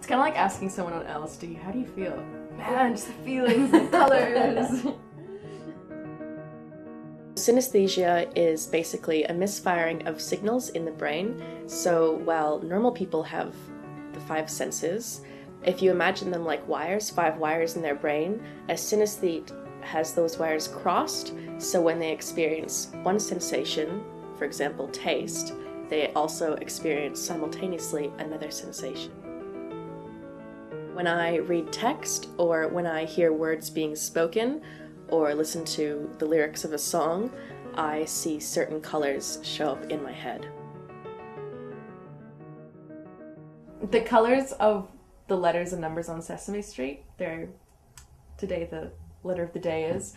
It's kind of like asking someone on LSD, how do you feel? Man, just the feelings, the colors. Synesthesia is basically a misfiring of signals in the brain. So while normal people have the 5 senses, if you imagine them like wires, 5 wires in their brain, a synesthete has those wires crossed, so when they experience one sensation, for example taste, they also experience simultaneously another sensation. When I read text, or when I hear words being spoken, or listen to the lyrics of a song, I see certain colors show up in my head. The colors of the letters and numbers on Sesame Street, today the letter of the day is,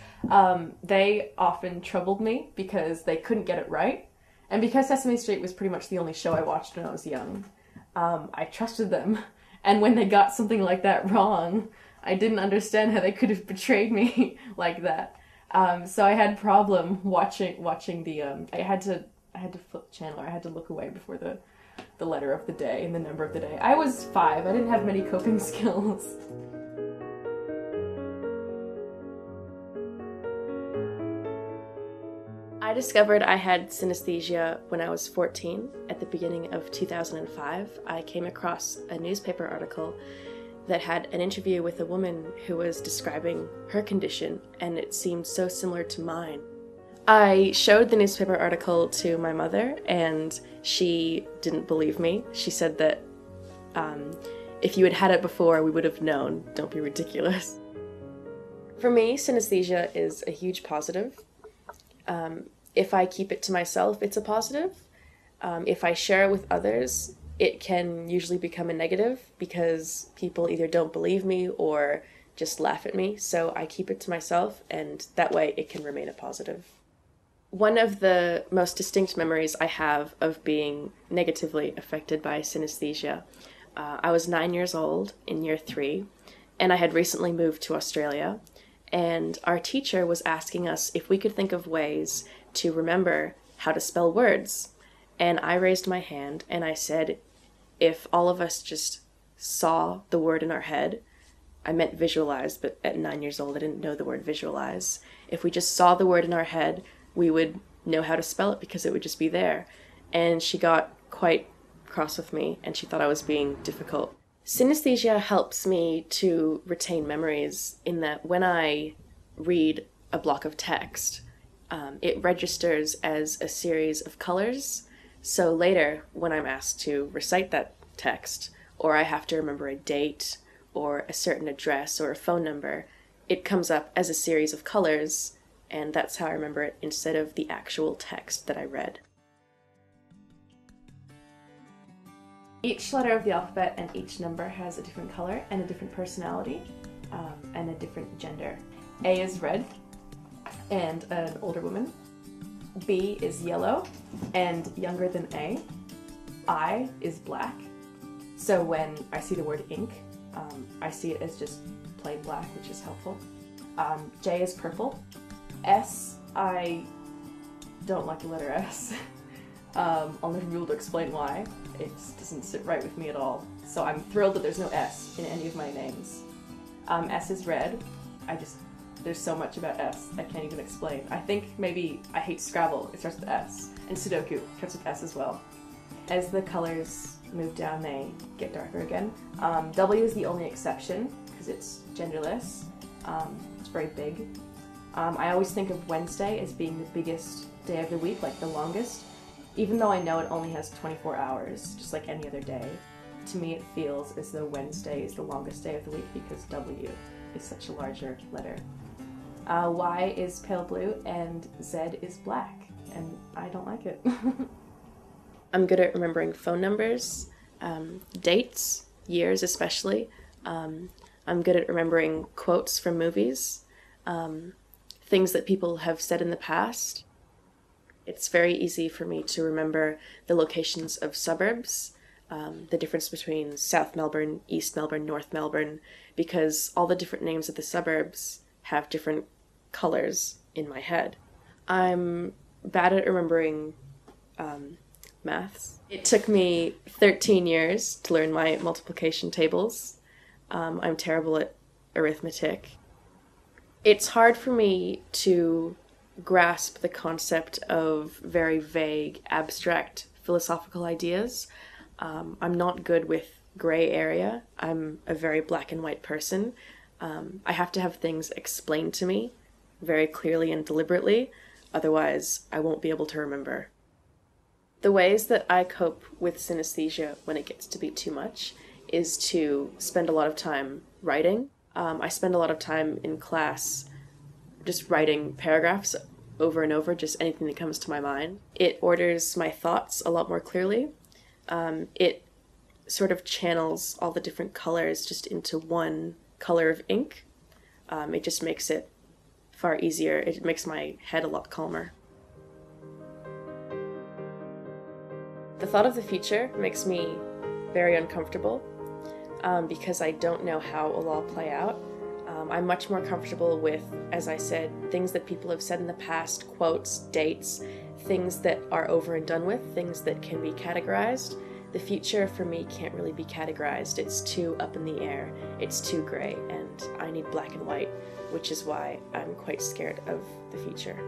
they often troubled me because they couldn't get it right. And because Sesame Street was pretty much the only show I watched when I was young, I trusted them. And when they got something like that wrong, I didn't understand how they could have betrayed me like that. So I had problem watching the, I had to flip the channel, or I had to look away before the letter of the day and the number of the day. I was 5, I didn't have many coping skills. I discovered I had synesthesia when I was 14. At the beginning of 2005, I came across a newspaper article that had an interview with a woman who was describing her condition, and it seemed so similar to mine. I showed the newspaper article to my mother, and she didn't believe me. She said that if you had had it before, we would have known. Don't be ridiculous. For me, synesthesia is a huge positive. If I keep it to myself, it's a positive. If I share it with others, it can usually become a negative because people either don't believe me or just laugh at me. So I keep it to myself, and that way it can remain a positive. One of the most distinct memories I have of being negatively affected by synesthesia, I was 9 years old in year 3, and I had recently moved to Australia, and our teacher was asking us if we could think of ways to remember how to spell words. And I raised my hand and I said, if all of us just saw the word in our head, I meant visualize, but at 9 years old I didn't know the word visualize. If we just saw the word in our head, we would know how to spell it because it would just be there. And she got quite cross with me, and she thought I was being difficult. Synesthesia helps me to retain memories in that when I read a block of text, it registers as a series of colors. So later, when I'm asked to recite that text, or I have to remember a date, or a certain address, or a phone number, it comes up as a series of colors, and that's how I remember it instead of the actual text that I read. Each letter of the alphabet and each number has a different color and a different personality, and a different gender. A is red and an older woman. B is yellow and younger than A. I is black. So when I see the word ink, I see it as just plain black, which is helpful. J is purple. S, I don't like the letter S. I'll never be able to explain why. It just doesn't sit right with me at all. So I'm thrilled that there's no S in any of my names. S is red. There's so much about S I can't even explain. I think maybe I hate Scrabble, it starts with S, and Sudoku starts with S as well. As the colors move down, they get darker again. W is the only exception, because it's genderless. It's very big. I always think of Wednesday as being the biggest day of the week, like the longest. Even though I know it only has 24 hours, just like any other day, to me it feels as though Wednesday is the longest day of the week because W is such a larger letter. Y is pale blue and Z is black, and I don't like it. I'm good at remembering phone numbers, dates, years especially. I'm good at remembering quotes from movies, things that people have said in the past. It's very easy for me to remember the locations of suburbs, the difference between South Melbourne, East Melbourne, North Melbourne, because all the different names of the suburbs have different colors in my head. I'm bad at remembering maths. It took me 13 years to learn my multiplication tables. I'm terrible at arithmetic. It's hard for me to grasp the concept of very vague, abstract philosophical ideas. I'm not good with gray area. I'm a very black and white person. I have to have things explained to me very clearly and deliberately, otherwise I won't be able to remember. The ways that I cope with synesthesia when it gets to be too much is to spend a lot of time writing. I spend a lot of time in class just writing paragraphs over and over, just anything that comes to my mind. It orders my thoughts a lot more clearly. It sort of channels all the different colors just into one color of ink. It just makes it far easier. It makes my head a lot calmer. The thought of the future makes me very uncomfortable because I don't know how it will all play out. I'm much more comfortable with, as I said, things that people have said in the past, quotes, dates, things that are over and done with, things that can be categorized. The future for me can't really be categorized. It's too up in the air, it's too gray, and I need black and white, which is why I'm quite scared of the future.